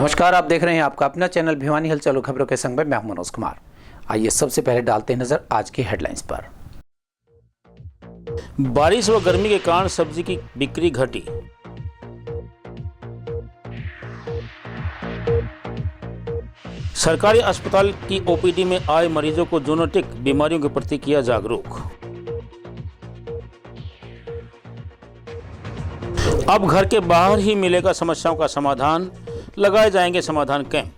नमस्कार, आप देख रहे हैं आपका अपना चैनल भिवानी हलचल और खबरों के संग में मैं मनोज कुमार। आइए सबसे पहले डालते हैं नजर आज की हेडलाइंस पर। बारिश व गर्मी के कारण सब्जी की बिक्री घटी। सरकारी अस्पताल की ओपीडी में आए मरीजों को जूनोटिक बीमारियों के प्रति किया जागरूक। अब घर के बाहर ही मिलेगा समस्याओं का समाधान, लगाए जाएंगे समाधान कैंप।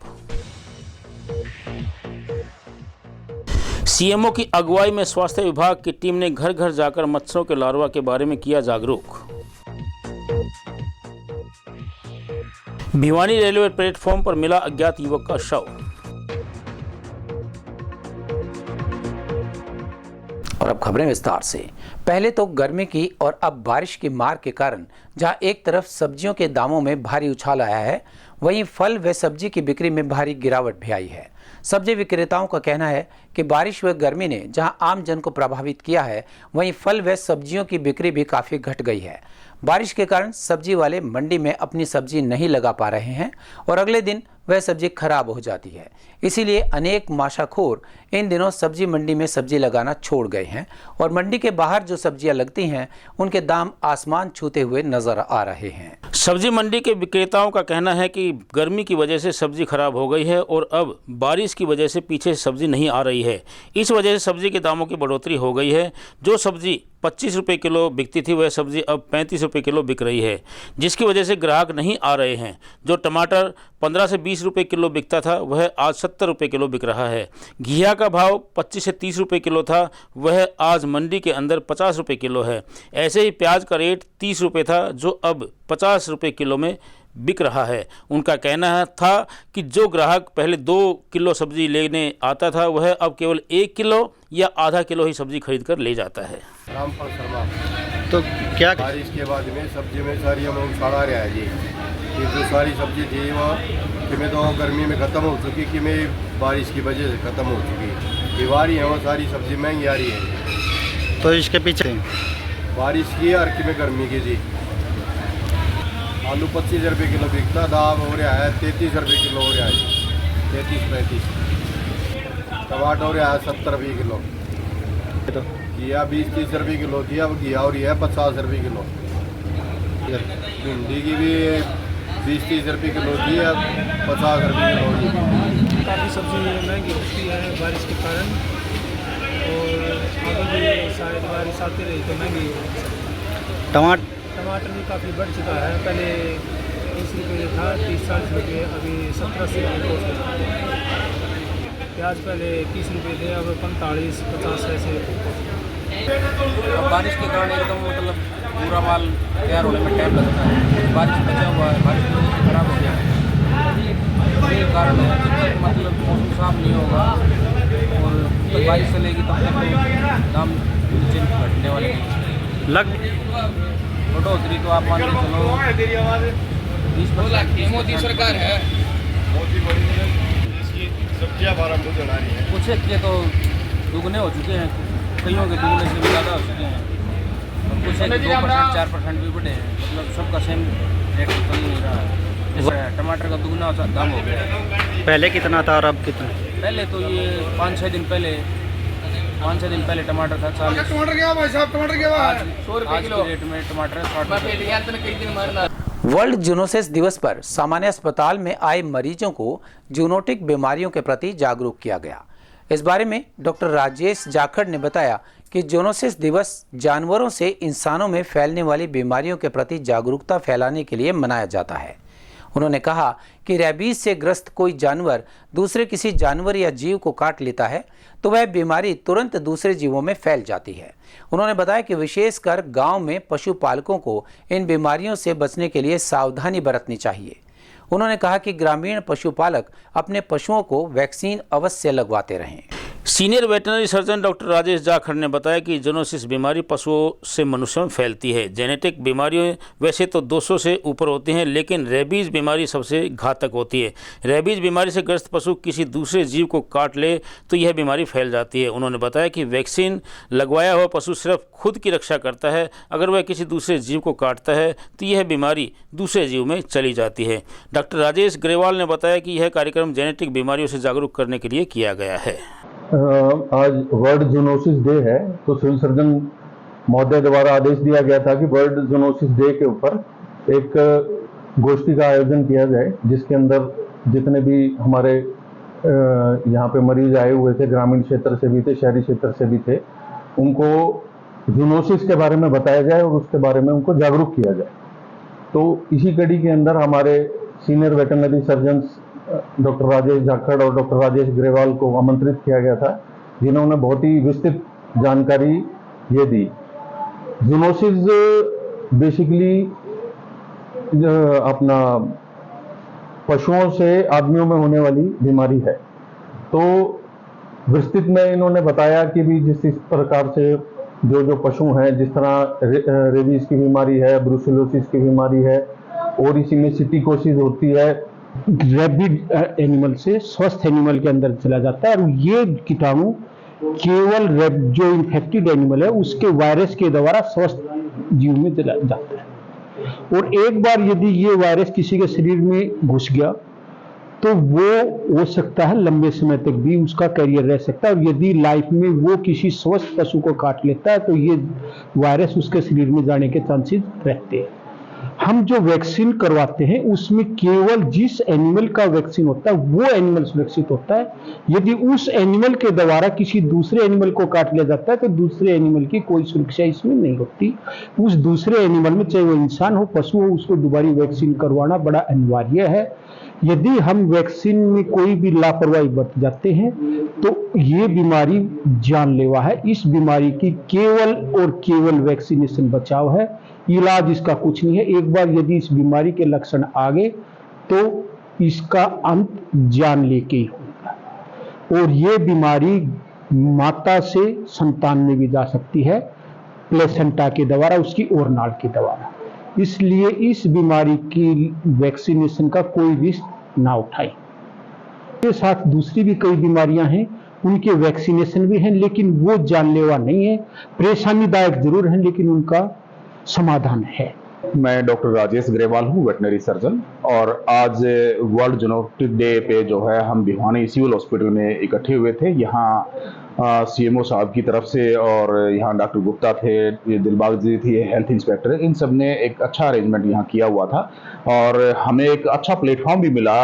सीएमओ की अगुवाई में स्वास्थ्य विभाग की टीम ने घर घर जाकर मच्छरों के लार्वा के बारे में किया जागरूक। भिवानी रेलवे प्लेटफॉर्म पर मिला अज्ञात युवक का शव। और अब खबरें विस्तार से। पहले तो गर्मी की और अब बारिश की मार के कारण जहां एक तरफ सब्जियों के दामों में भारी उछाल आया है, वहीं फल व सब्जी की बिक्री में भारी गिरावट भी आई है। सब्जी विक्रेताओं का कहना है कि बारिश व गर्मी ने जहां आम जन को प्रभावित किया है, वहीं फल व सब्जियों की बिक्री भी काफ़ी घट गई है। बारिश के कारण सब्जी वाले मंडी में अपनी सब्जी नहीं लगा पा रहे हैं और अगले दिन वह सब्जी खराब हो जाती है। इसीलिए अनेक माशाखोर इन दिनों सब्जी मंडी में सब्जी लगाना छोड़ गए हैं और मंडी के बाहर जो सब्जियां लगती हैं उनके दाम आसमान छूते हुए नजर आ रहे हैं। सब्जी मंडी के विक्रेताओं का कहना है कि गर्मी की वजह से सब्जी खराब हो गई है और अब बारिश की वजह से पीछे सब्जी नहीं आ रही है। इस वजह से सब्जी के दामों की बढ़ोतरी हो गई है। जो सब्जी 25 रुपये किलो बिकती थी वह सब्जी अब 35 रुपये किलो बिक रही है, जिसकी वजह से ग्राहक नहीं आ रहे हैं। जो टमाटर 15 से 20 रुपये किलो बिकता था वह आज 70 रुपये किलो बिक रहा है। घिया का भाव 25 से 30 रुपये किलो था, वह आज मंडी के अंदर 50 रुपये किलो है। ऐसे ही प्याज का रेट 30 रुपये था, जो अब 50 रुपये किलो में बिक रहा है। उनका कहना था कि जो ग्राहक पहले 2 किलो सब्जी लेने आता था वह अब केवल 1 किलो या आधा किलो ही सब्जी खरीद कर ले जाता है। रामपाल शर्मा। तो क्या बारिश के बाद में सब्जी में सारी अमाउंट साड़ा रहा है जी। ये जो सारी सब्जी थी वो कि मैं तो गर्मी में ख़त्म हो चुकी, कि मैं बारिश की वजह से ख़त्म हो चुकी। दीवारी है वो सारी सब्जी महंगी आ रही है। तो इसके पीछे बारिश की और कि मैं गर्मी की जी। आलू 25 रुपये किलो बिकता था, अब हो रहा है 33 रुपये किलो हो रहा है, 33-35। टमाटर हो रहा है 70 रुपये किलो। घिया 20-30 रुपये किलो थी, अब घिया हो रही है 50 रुपये किलो। भिंडी की भी 20-30 रुपये किलो थी, अब 50 रुपये किलो हो रही है। काफ़ी सब्जी महंगी होती है बारिश के कारण, और आगे भी शायद बारिश आती रही तो महंगी हो। टमाटर भी काफ़ी बढ़ चुका है। पहले 30 रुपये था, 30-40 रुपये, अभी 70 रुपये। प्याज पहले 30 रुपये थे, अब 45-50 ऐसे। अब बारिश के कारण एकदम मतलब पूरा माल तैयार होने में टाइम लगता है। बारिश बचा हुआ है, बारिश की वजह से खराब हो गया है। ये कारण है, जब तक मतलब मौसम साफ नहीं होगा और तब बारिश चलेगी तब तक दाम नीचे घटने वाले लग बढ़ोतरी तो आप मान के चलो 20% मोदी सरकार है। सब्जियाँ 12 बना रही है। कुछ के तो दुगने हो चुके हैं, कईयों के दुगने से भी ज़्यादा हो चुके हैं, और कुछ 2% 4% भी बढ़े हैं। मतलब सबका सेम रेट तो नहीं रहा है। जैसे टमाटर का दुगना दाम हो गया। पहले कितना था और अब कितना? पहले तो ये 5-6 दिन पहले टमाटर था 40। टमाटर क्या भाई साहब, टमाटर क्या आज 100 रुपये किलो रेट में टमाटर है 60 रुपये। वर्ल्ड जूनोसिस दिवस पर सामान्य अस्पताल में आए मरीजों को जूनोटिक बीमारियों के प्रति जागरूक किया गया। इस बारे में डॉक्टर राजेश जाखड़ ने बताया कि जूनोसिस दिवस जानवरों से इंसानों में फैलने वाली बीमारियों के प्रति जागरूकता फैलाने के लिए मनाया जाता है। उन्होंने कहा कि रेबीज से ग्रस्त कोई जानवर दूसरे किसी जानवर या जीव को काट लेता है तो वह बीमारी तुरंत दूसरे जीवों में फैल जाती है। उन्होंने बताया कि विशेषकर गांव में पशुपालकों को इन बीमारियों से बचने के लिए सावधानी बरतनी चाहिए। उन्होंने कहा कि ग्रामीण पशुपालक अपने पशुओं को वैक्सीन अवश्य लगवाते रहें। Senior veterinary surgeon doctor Rajesh Jakhar ने बताया कि जोनोसिस बीमारी पशुओं से मनुष्यों में फैलती है। जेनेटिक बीमारियां वैसे तो 200 से ऊपर होती हैं, लेकिन रेबीज बीमारी सबसे घातक होती है। रेबीज बीमारी से ग्रस्त पशु किसी दूसरे जीव को काट ले तो यह बीमारी फैल जाती है। उन्होंने बताया कि वैक्सीन लगवाया हुआ पशु सिर्फ खुद की रक्षा करता है, अगर वह किसी दूसरे जीव को काटता है तो यह बीमारी दूसरे जीव में चली जाती है। डॉक्टर राजेश ग्रेवाल ने बताया कि यह कार्यक्रम जेनेटिक बीमारियों से जागरूक करने के लिए किया गया है। आज वर्ल्ड जोनोसिस डे है, तो सिविल सर्जन महोदय द्वारा आदेश दिया गया था कि वर्ल्ड जोनोसिस डे के ऊपर एक गोष्ठी का आयोजन किया जाए, जिसके अंदर जितने भी हमारे यहाँ पे मरीज आए हुए थे, ग्रामीण क्षेत्र से भी थे, शहरी क्षेत्र से भी थे, उनको जोनोसिस के बारे में बताया जाए और उसके बारे में उनको जागरूक किया जाए। तो इसी कड़ी के अंदर हमारे senior veterinary surgeons doctor Rajesh Jakhar और डॉक्टर राजेश ग्रेवाल को आमंत्रित किया गया था, जिन्होंने बहुत ही विस्तृत जानकारी ये दी। जोनोसिस बेसिकली अपना पशुओं से आदमियों में होने वाली बीमारी है। तो विस्तृत में इन्होंने बताया कि भी जिस प्रकार से जो पशु हैं, जिस तरह रेबीज की बीमारी है, ब्रुसेलोसिस की बीमारी है, और इसी में सिटिकोसिस होती है। रैबिड एनिमल से स्वस्थ एनिमल के अंदर चला जाता है और ये कीटाणु केवल जो इन्फेक्टेड एनिमल है उसके वायरस के द्वारा स्वस्थ जीव में चला जाता है। और एक बार यदि ये वायरस किसी के शरीर में घुस गया तो वो हो सकता है लंबे समय तक भी उसका कैरियर रह सकता है, और यदि लाइफ में वो किसी स्वस्थ पशु को काट लेता है तो ये वायरस उसके शरीर में जाने के चांसेस रहते हैं। हम जो वैक्सीन करवाते हैं उसमें केवल जिस एनिमल का वैक्सीन होता है वो एनिमल सुरक्षित होता है। यदि उस एनिमल के द्वारा किसी दूसरे एनिमल को काट लिया जाता है तो दूसरे एनिमल की कोई सुरक्षा इसमें नहीं होती। उस दूसरे एनिमल में, चाहे वो इंसान हो, पशु हो, उसको दोबारा वैक्सीन करवाना बड़ा अनिवार्य है। यदि हम वैक्सीन में कोई भी लापरवाही बरत जाते हैं तो ये बीमारी जानलेवा है। इस बीमारी की केवल और केवल वैक्सीनेशन बचाव है, इलाज इसका कुछ नहीं है। एक बार यदि इस बीमारी के लक्षण आ गए तो इसका अंत जान लेके ही होगा। और ये बीमारी माता से संतान में भी जा सकती है, प्लेसेंटा के द्वारा, उसकी ओरनाल के द्वारा। इसलिए इस बीमारी की वैक्सीनेशन का कोई रिस्क ना उठाएं। इसके साथ दूसरी भी कई बीमारियां हैं, उनके वैक्सीनेशन भी हैं, लेकिन वो जानलेवा नहीं है, परेशानीदायक जरूर हैं, लेकिन उनका समाधान है। मैं डॉक्टर राजेश ग्रेवाल हूँ, वेटनरी सर्जन, और आज वर्ल्ड जोनोसिस डे पे जो है हम भिवानी सिविल हॉस्पिटल में इकट्ठे हुए थे। यहाँ सीएमओ साहब की तरफ से और यहाँ डॉक्टर गुप्ता थे, ये दिलबाग जी थी, हेल्थ इंस्पेक्टर, इन सब ने एक अच्छा अरेंजमेंट यहाँ किया हुआ था और हमें एक अच्छा प्लेटफॉर्म भी मिला।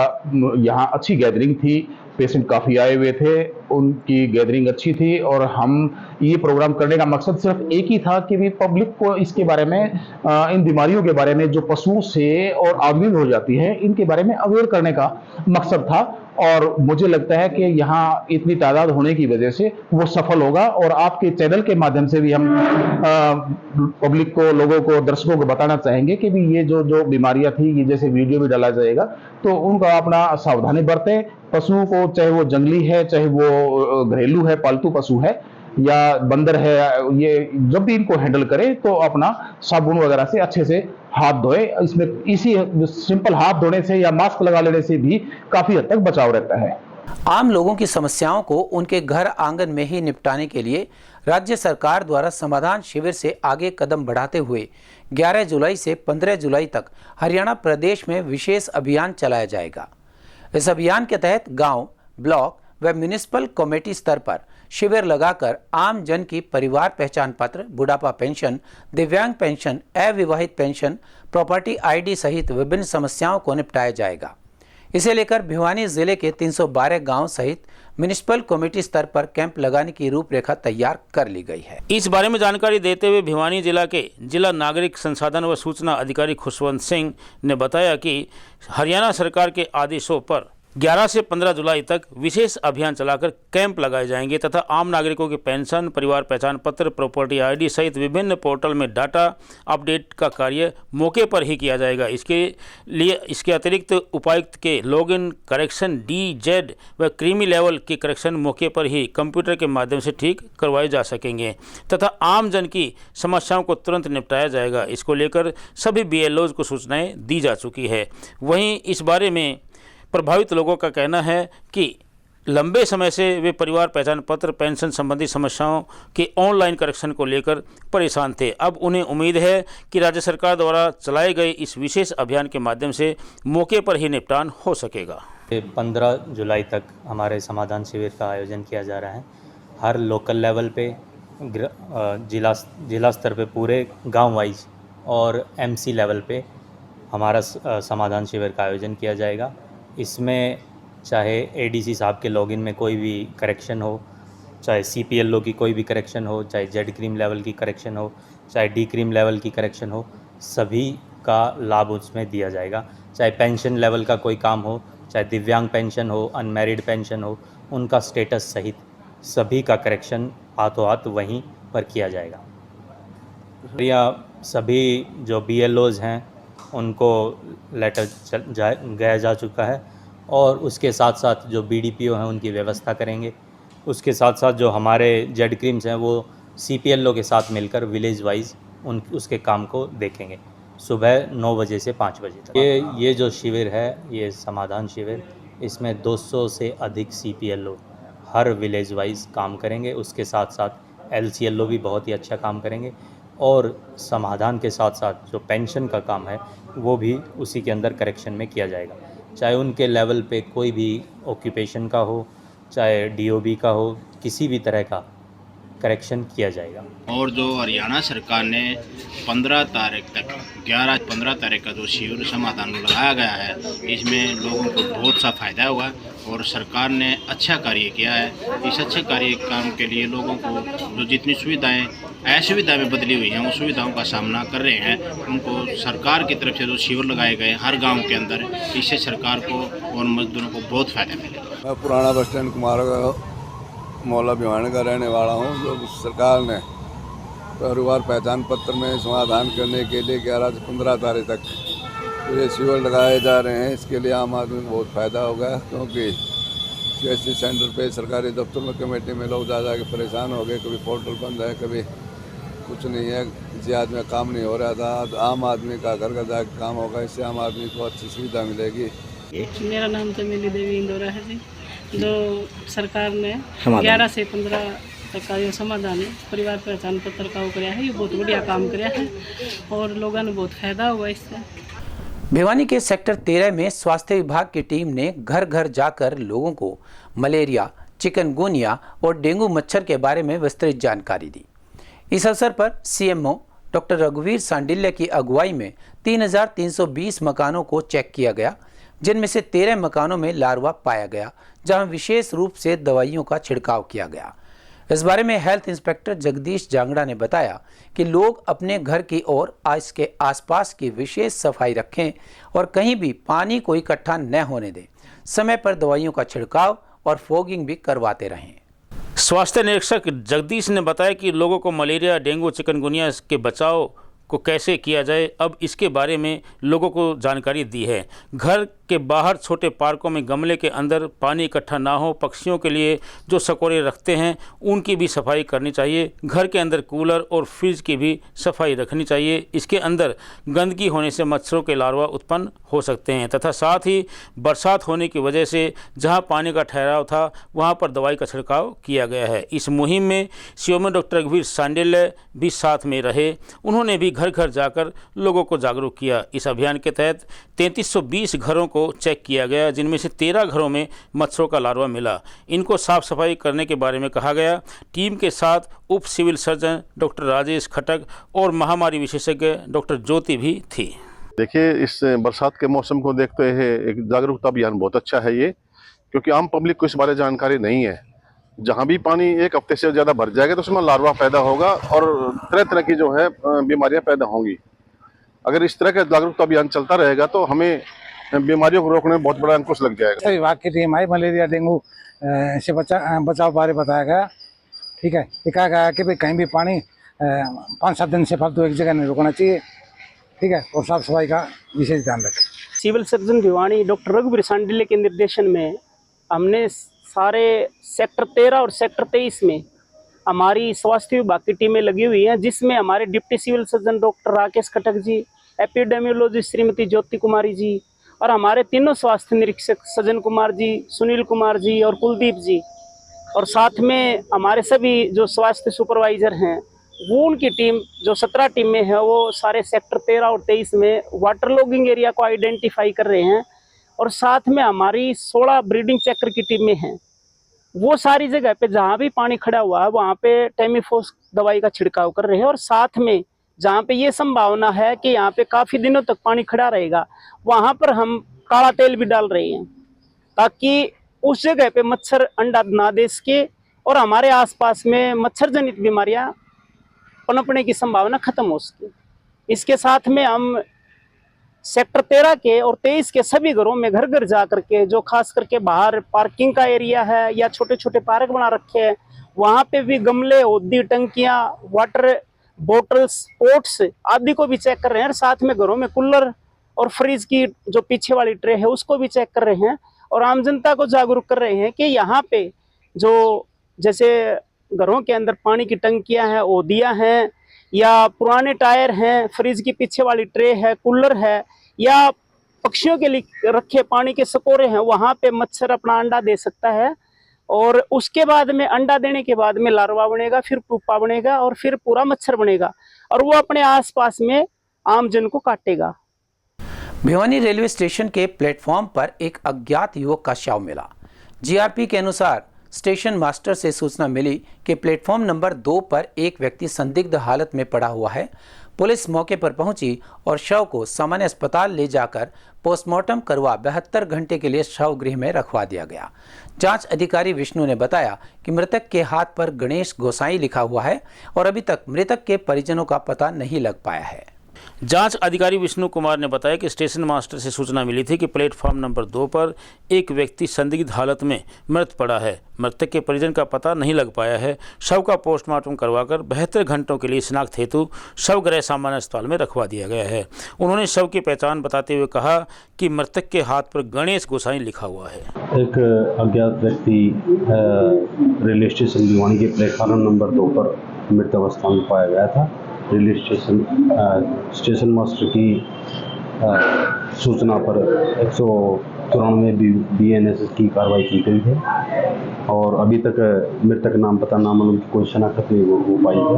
यहाँ अच्छी गैदरिंग थी, पेशेंट काफ़ी आए हुए थे, उनकी गैदरिंग अच्छी थी और हम ये प्रोग्राम करने का मकसद सिर्फ एक ही था कि भी पब्लिक को इसके बारे में, इन बीमारियों के बारे में जो पशुओं से और आदमी में हो जाती है, इनके बारे में अवेयर करने का मकसद था। और मुझे लगता है कि यहाँ इतनी तादाद होने की वजह से वो सफल होगा और आपके चैनल के माध्यम से भी हम पब्लिक को, लोगों को, दर्शकों को बताना चाहेंगे कि भी ये जो बीमारियां थी, ये जैसे वीडियो भी डाला जाएगा तो उनका अपना सावधानी बरतें। पशुओं को, चाहे वो जंगली है, चाहे वो घरेलू है, पालतू पशु है या बंदर है, ये जब भी इनको हैंडल करें तो अपना साबुन वगैरह से अच्छे से हाथ धोए। इसमें इसी सिंपल हाथ धोने से या मास्क लगा लेने से भी काफी हद तक बचाव रहता है। आम लोगों की समस्याओं को उनके घर आंगन में ही निपटाने के लिए राज्य सरकार द्वारा समाधान शिविर से आगे कदम बढ़ाते हुए 11 जुलाई से 15 जुलाई तक हरियाणा प्रदेश में विशेष अभियान चलाया जाएगा। इस अभियान के तहत गांव, ब्लॉक व म्युनिसिपल कमेटी स्तर पर शिविर लगाकर आम जन की परिवार पहचान पत्र, बुढ़ापा पेंशन, दिव्यांग पेंशन, अविवाहित पेंशन, प्रॉपर्टी आईडी सहित विभिन्न समस्याओं को निपटाया जाएगा। इसे लेकर भिवानी जिले के 312 गांव सहित म्युनिसिपल कमेटी स्तर पर कैंप लगाने की रूपरेखा तैयार कर ली गई है। इस बारे में जानकारी देते हुए भिवानी जिला के जिला नागरिक संसाधन व सूचना अधिकारी खुशवंत सिंह ने बताया कि हरियाणा सरकार के आदेशों पर 11 से 15 जुलाई तक विशेष अभियान चलाकर कैंप लगाए जाएंगे तथा आम नागरिकों की पेंशन, परिवार पहचान पत्र, प्रॉपर्टी आईडी सहित विभिन्न पोर्टल में डाटा अपडेट का कार्य मौके पर ही किया जाएगा। इसके अतिरिक्त उपायुक्त के लॉगिन करेक्शन, DZ व क्रीमी लेवल के करेक्शन मौके पर ही कंप्यूटर के माध्यम से ठीक करवाए जा सकेंगे तथा आम जन की समस्याओं को तुरंत निपटाया जाएगा। इसको लेकर सभी BLOs को सूचनाएं दी जा चुकी है। वहीं इस बारे में प्रभावित लोगों का कहना है कि लंबे समय से वे परिवार पहचान पत्र, पेंशन संबंधी समस्याओं के ऑनलाइन करेक्शन को लेकर परेशान थे। अब उन्हें उम्मीद है कि राज्य सरकार द्वारा चलाए गए इस विशेष अभियान के माध्यम से मौके पर ही निपटान हो सकेगा। 15 जुलाई तक हमारे समाधान शिविर का आयोजन किया जा रहा है। हर लोकल लेवल पे, जिला स्तर पे, पूरे गांव वाइज और MC लेवल पे हमारा समाधान शिविर का आयोजन किया जाएगा। इसमें चाहे ADC साहब के लॉगिन में कोई भी करेक्शन हो, चाहे CPLO की कोई भी करेक्शन हो, चाहे Z क्रीम लेवल की करेक्शन हो, चाहे D क्रीम लेवल की करेक्शन हो, सभी का लाभ उसमें दिया जाएगा। चाहे पेंशन लेवल का कोई काम हो, चाहे दिव्यांग पेंशन हो, अनमैरिड पेंशन हो, उनका स्टेटस सहित सभी का करेक्शन हाथों हाथ वहीं पर किया जाएगा। या सभी जो BLOs हैं उनको लेटर गया जा चुका है और उसके साथ साथ जो BDPO हैं उनकी व्यवस्था करेंगे। उसके साथ साथ जो हमारे Z क्रीम्स हैं वो CPLO के साथ मिलकर विलेज वाइज उसके काम को देखेंगे, सुबह 9 बजे से 5 बजे तक। ये जो शिविर है, ये समाधान शिविर, इसमें 200 से अधिक CPLO हर विलेज वाइज काम करेंगे। उसके साथ साथ LCLO भी बहुत ही अच्छा काम करेंगे और समाधान के साथ साथ जो पेंशन का काम है वो भी उसी के अंदर करेक्शन में किया जाएगा। चाहे उनके लेवल पे कोई भी ऑक्यूपेशन का हो, चाहे DOB का हो, किसी भी तरह का करेक्शन किया जाएगा। और जो हरियाणा सरकार ने 15 तारीख तक 11-15 तारीख का जो शिविर समाधान लगाया गया है, इसमें लोगों को बहुत सा फायदा हुआ और सरकार ने अच्छा कार्य किया है। इस अच्छे कार्य काम के लिए लोगों को जो जितनी सुविधाएं असुविधा में बदली हुई हैं, उन सुविधाओं का सामना कर रहे हैं, उनको सरकार की तरफ से जो शिविर लगाए गए हर गाँव के अंदर, इससे सरकार को और मजदूरों को बहुत फायदा मिलेगा। मैं पुराना बस स्टैंड कुमार मौला भिवानी का रहने वाला हूँ। जो सरकार ने परिवार पहचान पत्र में समाधान करने के लिए 11 से 15 तारीख तक ये शिविर लगाए जा रहे हैं, इसके लिए आम आदमी को बहुत फ़ायदा होगा, क्योंकि CSC सेंटर पे, सरकारी दफ्तर में, कमेटी में लोग जा के परेशान हो गए। कभी पोर्टल बंद है, कभी कुछ नहीं है, किसी आदमी का काम नहीं हो रहा था। तो आम आदमी का घर का जाकर काम होगा, इससे आम आदमी को अच्छी सुविधा मिलेगी। मेरा नाम चमेली देवी इंदौरा है जी। जो सरकार ने 11 से 15 तक का जो समाधान है परिवार पहचान पत्र का वो कराया है, ये बहुत बढ़िया काम कराया है और लोगों ने बहुत फायदा हुआ इससे। भिवानी के सेक्टर 13 में स्वास्थ्य विभाग की टीम ने घर घर जाकर लोगों को मलेरिया, चिकनगुनिया और डेंगू मच्छर के बारे में विस्तृत जानकारी दी। इस अवसर पर CMO डॉक्टर रघुवीर सांडिल्य की अगुवाई में 3320 मकानों को चेक किया गया, जिनमें से 13 मकानों में लार्वा पाया गया, जहां विशेष रूप से दवाइयों का छिड़काव किया गया। इस बारे में हेल्थ इंस्पेक्टर जगदीश जांगड़ा ने बताया कि लोग अपने घर की और इसके आसपास की विशेष सफाई रखें और कहीं भी पानी को इकट्ठा न होने दें। समय पर दवाइयों का छिड़काव और फॉगिंग भी करवाते रहें। स्वास्थ्य निरीक्षक जगदीश ने बताया कि लोगों को मलेरिया, डेंगू, चिकनगुनिया के बचाव को कैसे किया जाए, अब इसके बारे में लोगों को जानकारी दी है। घर के बाहर छोटे पार्कों में गमले के अंदर पानी इकट्ठा ना हो, पक्षियों के लिए जो सकोरे रखते हैं उनकी भी सफाई करनी चाहिए। घर के अंदर कूलर और फ्रिज की भी सफाई रखनी चाहिए। इसके अंदर गंदगी होने से मच्छरों के लार्वा उत्पन्न हो सकते हैं तथा साथ ही बरसात होने की वजह से जहां पानी का ठहराव था वहां पर दवाई का छिड़काव किया गया है। इस मुहिम में CMO डॉक्टर रघुवीर सांडिल्य भी साथ में रहे। उन्होंने भी घर घर जाकर लोगों को जागरूक किया। इस अभियान के तहत 3320 घरों को चेक किया गया, जिनमें से 13 घरों में मच्छरों का लार्वा मिला। इनको साफ सफाई करने के बारे में कहा गया। टीम के साथ उप सिविल सर्जन डॉक्टर राजेश खटक और महामारी विशेषज्ञ डॉक्टर ज्योति भी थी। देखिए, इस बरसात के मौसम को देखते हुए एक जागरूकता अभियान बहुत अच्छा है ये, क्योंकि आम पब्लिक को इस बारे जानकारी नहीं है। जहाँ भी पानी एक हफ्ते से ज़्यादा भर जाएगा तो उसमें लार्वा पैदा होगा और तरह तरह की जो है बीमारियाँ पैदा होंगी। अगर इस तरह का जागरूकता अभियान चलता रहेगा तो हमें बीमारियों को रोकने में बहुत बड़ा अंकुश लग जाएगा। विभाग की टीम आई, मलेरिया डेंगू से बचाव बारे बताया गया। ठीक है, ये कहा गया कि भाई कहीं भी पानी 5-7 दिन से फालतू एक जगह नहीं रुकना चाहिए। ठीक है, और साफ सफाई का विशेष ध्यान रखें। सिविल सर्जन भिवानी डॉक्टर रघुवीर सांडिल्य के निर्देशन में हमने सारे सेक्टर 13 और सेक्टर 23 में हमारी स्वास्थ्य विभाग की टीमें लगी हुई हैं, जिसमें हमारे deputy civil surgeon doctor Rakesh Khatak ji, epidemiologist Shrimati Jyoti Kumari ji और हमारे तीनों स्वास्थ्य निरीक्षक सज्जन कुमार जी, सुनील कुमार जी और कुलदीप जी, और साथ में हमारे सभी जो स्वास्थ्य सुपरवाइजर हैं वो उनकी टीम जो 17 टीमें हैं वो सारे सेक्टर 13 और 23 में वाटर लॉगिंग एरिया को आइडेंटिफाई कर रहे हैं। और साथ में हमारी 16 ब्रीडिंग चेकर की टीमें हैं, वो सारी जगह पे जहाँ भी पानी खड़ा हुआ है वहाँ पे टेमीफोस दवाई का छिड़काव कर रहे हैं। और साथ में जहाँ पे ये संभावना है कि यहाँ पे काफ़ी दिनों तक पानी खड़ा रहेगा वहाँ पर हम काला तेल भी डाल रहे हैं, ताकि उस जगह पे मच्छर अंडा ना दे सके और हमारे आसपास में मच्छर जनित बीमारियाँ पनपने की संभावना खत्म हो सके। इसके साथ में हम सेक्टर 13 के और 23 के सभी घरों में घर घर जा करके, जो खास करके बाहर पार्किंग का एरिया है या छोटे छोटे पार्क बना रखे हैं, वहाँ पे भी गमले, होदी, टंकियाँ, वाटर बोटल्स, पोट्स आदि को भी चेक कर रहे हैं। और साथ में घरों में कूलर और फ्रिज की जो पीछे वाली ट्रे है उसको भी चेक कर रहे हैं और आम जनता को जागरूक कर रहे हैं कि यहाँ पे जो जैसे घरों के अंदर पानी की टंकियां हैं, ओदियां हैं या पुराने टायर हैं, फ्रिज की पीछे वाली ट्रे है, कूलर है या पक्षियों के लिए रखे पानी के सकोरे हैं, वहाँ पे मच्छर अपना अंडा दे सकता है। और उसके बाद में अंडा देने के बाद में लार्वा बनेगा, फिर पुप्पा बनेगा और फिर पूरा मच्छर बनेगा और वो अपने आसपास में आम जन को काटेगा। भिवानी रेलवे स्टेशन के प्लेटफॉर्म पर एक अज्ञात युवक का शव मिला। जीआरपी के अनुसार स्टेशन मास्टर से सूचना मिली कि प्लेटफॉर्म नंबर 2 पर एक व्यक्ति संदिग्ध हालत में पड़ा हुआ है। पुलिस मौके पर पहुंची और शव को सामान्य अस्पताल ले जाकर पोस्टमार्टम करवा 72 घंटे के लिए शव गृह में रखवा दिया गया। जांच अधिकारी विष्णु ने बताया कि मृतक के हाथ पर गणेश गोसाई लिखा हुआ है और अभी तक मृतक के परिजनों का पता नहीं लग पाया है। जांच अधिकारी विष्णु कुमार ने बताया कि स्टेशन मास्टर से सूचना मिली थी कि प्लेटफॉर्म नंबर 2 पर एक व्यक्ति संदिग्ध हालत में मृत पड़ा है। मृतक के परिजन का पता नहीं लग पाया है। शव का पोस्टमार्टम करवाकर 72 घंटों के लिए शिनाख्त हेतु शव गृह सामान्य अस्पताल में रखवा दिया गया है। उन्होंने शव की पहचान बताते हुए कहा कि मृतक के हाथ पर गणेश गोसाई लिखा हुआ है। एक अज्ञात व्यक्ति रेलवे स्टेशन भिवानी के प्लेटफॉर्म नंबर 2 पर मृत अवस्था में पाया गया था। रेलवे स्टेशन मास्टर की सूचना पर 194 BNSS की कार्रवाई की गई है और अभी तक मृतक नाम पता नामालूम की कोई शनाख्त नहीं हो पाई है,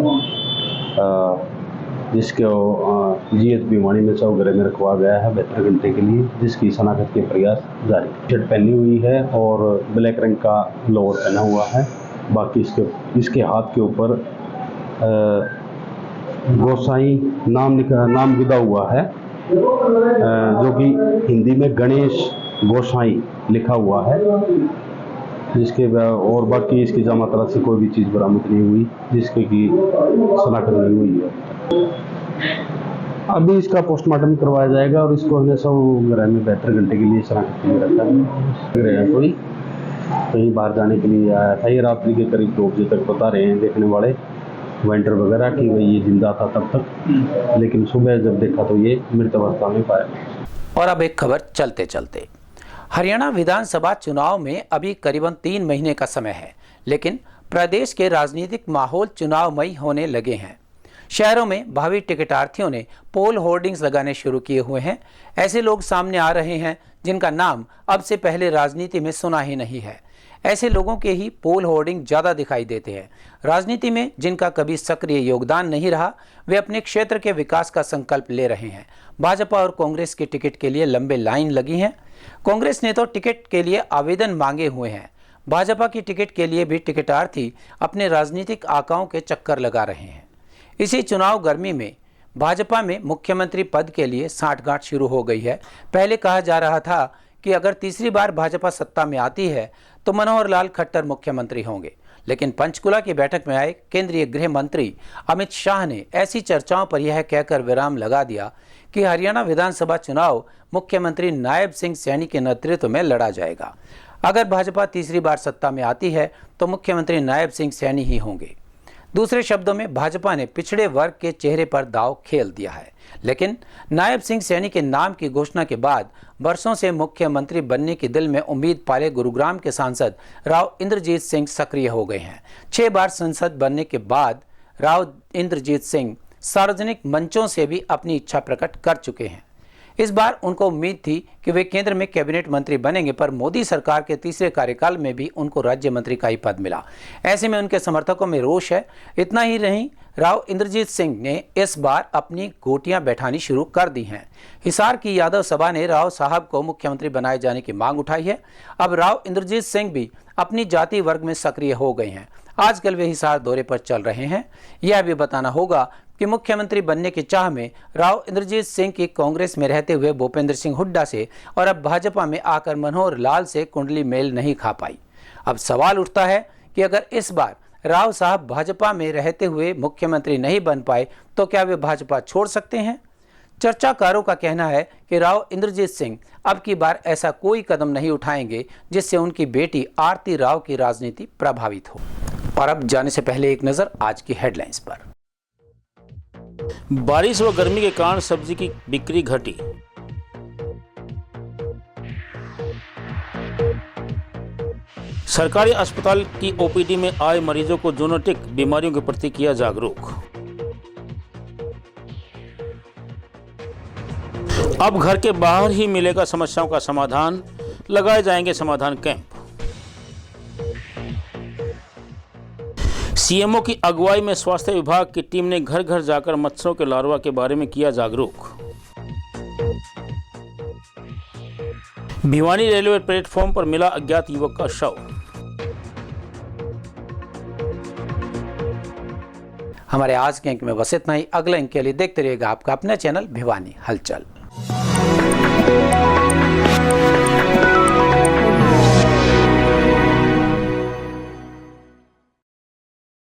जिसको GH भिवानी में शव गृह में रखवा गया है 72 घंटे के लिए, जिसकी शनाख्त के प्रयास जारी। शर्ट पहनी हुई है और ब्लैक रंग का लोअर पहना हुआ है। बाकी इसके हाथ के ऊपर गोसाई नाम विदा हुआ है, जो कि हिंदी में गणेश गोसाई लिखा हुआ है। जिसके और बाकी इसकी जमा तरह से कोई भी चीज़ बरामद नहीं हुई जिसके की शनाख्त नहीं हुई है। अभी इसका पोस्टमार्टम करवाया जाएगा और इसको हमने शव गृह में 72 घंटे के लिए शनाख्त के लिए रखा है। कोई कहीं बाहर जाने के लिए आया था। ये रात्रि के करीब 2 बजे तक बता रहे हैं देखने वाले वेंटर वगैरह कि भाई ये जिंदा था तब तक, लेकिन सुबह जब देखा तो ये मृत अवस्था में पाया। और अब एक खबर चलते चलते, हरियाणा विधानसभा चुनाव में अभी करीबन 3 महीने का समय है, लेकिन प्रदेश के राजनीतिक माहौल चुनावमयी होने लगे हैं। शहरों में भावी टिकटार्थियों ने पोल होर्डिंग्स लगाने शुरू किए हुए हैं। ऐसे लोग सामने आ रहे हैं जिनका नाम अब से पहले राजनीति में सुना ही नहीं है। ऐसे लोगों के ही पोल होर्डिंग ज़्यादा दिखाई देते हैं। राजनीति में जिनका कभी सक्रिय योगदान नहीं रहा, वे अपने क्षेत्र के विकास का संकल्प ले रहे हैं। भाजपा और कांग्रेस के टिकट के लिए लंबे लाइन लगी हैं। कांग्रेस ने तो टिकट के लिए आवेदन मांगे हुए हैं। भाजपा की टिकट के लिए भी टिकटार्थी अपने राजनीतिक आकाओं के चक्कर लगा रहे हैं। इसी चुनाव गर्मी में भाजपा में मुख्यमंत्री पद के लिए साठगांठ शुरू हो गई है। पहले कहा जा रहा था कि अगर तीसरी बार भाजपा सत्ता में आती है तो मनोहर लाल खट्टर मुख्यमंत्री होंगे, लेकिन पंचकुला की बैठक में आए केंद्रीय गृह मंत्री अमित शाह ने ऐसी चर्चाओं पर यह कहकर विराम लगा दिया कि हरियाणा विधानसभा चुनाव मुख्यमंत्री नायब सिंह सैनी के नेतृत्व में लड़ा जाएगा। अगर भाजपा तीसरी बार सत्ता में आती है तो मुख्यमंत्री नायब सिंह सैनी ही होंगे। दूसरे शब्दों में भाजपा ने पिछड़े वर्ग के चेहरे पर दांव खेल दिया है। लेकिन नायब सिंह सैनी के नाम की घोषणा के बाद बरसों से मुख्यमंत्री बनने की दिल में उम्मीद पाले गुरुग्राम के सांसद राव इंद्रजीत सिंह सक्रिय हो गए हैं। 6 बार संसद बनने के बाद राव इंद्रजीत सिंह सार्वजनिक मंचों से भी अपनी इच्छा प्रकट कर चुके हैं। इस बार उनको उम्मीद थी कि वे केंद्र में कैबिनेट मंत्री बनेंगे, पर मोदी सरकार के तीसरे कार्यकाल में भी उनको राज्य मंत्री का ही पद मिला। ऐसे में उनके समर्थकों में रोष है। इतना ही नहीं, राव इंद्रजीत सिंह ने इस बार अपनी गोटियां बैठानी शुरू कर दी हैं। हिसार की यादव सभा ने राव साहब को मुख्यमंत्री बनाए जाने की मांग उठाई है। अब राव इंद्रजीत सिंह भी अपनी जाति वर्ग में सक्रिय हो गए हैं। आजकल वे हिसार दौरे पर चल रहे हैं। यह भी बताना होगा कि मुख्यमंत्री बनने की चाह में राव इंद्रजीत सिंह की कांग्रेस में रहते हुए भूपेंद्र सिंह हुड्डा से और अब भाजपा में आकर मनोहर लाल से कुंडली मेल नहीं खा पाई। अब सवाल उठता है कि अगर इस बार राव साहब भाजपा में रहते हुए मुख्यमंत्री नहीं बन पाए तो क्या वे भाजपा छोड़ सकते हैं? चर्चाकारों का कहना है कि राव इंद्रजीत सिंह अब की बार ऐसा कोई कदम नहीं उठाएंगे जिससे उनकी बेटी आरती राव की राजनीति प्रभावित हो। और अब जाने से पहले एक नजर आज की हेडलाइंस पर। बारिश व गर्मी के कारण सब्जी की बिक्री घटी। सरकारी अस्पताल की ओपीडी में आए मरीजों को जूनोटिक बीमारियों के प्रति किया जागरूक। अब घर के बाहर ही मिलेगा समस्याओं का समाधान, लगाए जाएंगे समाधान कैंप। सीएमओ की अगुवाई में स्वास्थ्य विभाग की टीम ने घर घर जाकर मच्छरों के लार्वा के बारे में किया जागरूक। भिवानी रेलवे प्लेटफॉर्म पर मिला अज्ञात युवक का शव। हमारे आज के अंक में बस इतना ही। अगले अंक के लिए देखते रहिएगा आपका अपना चैनल भिवानी हलचल।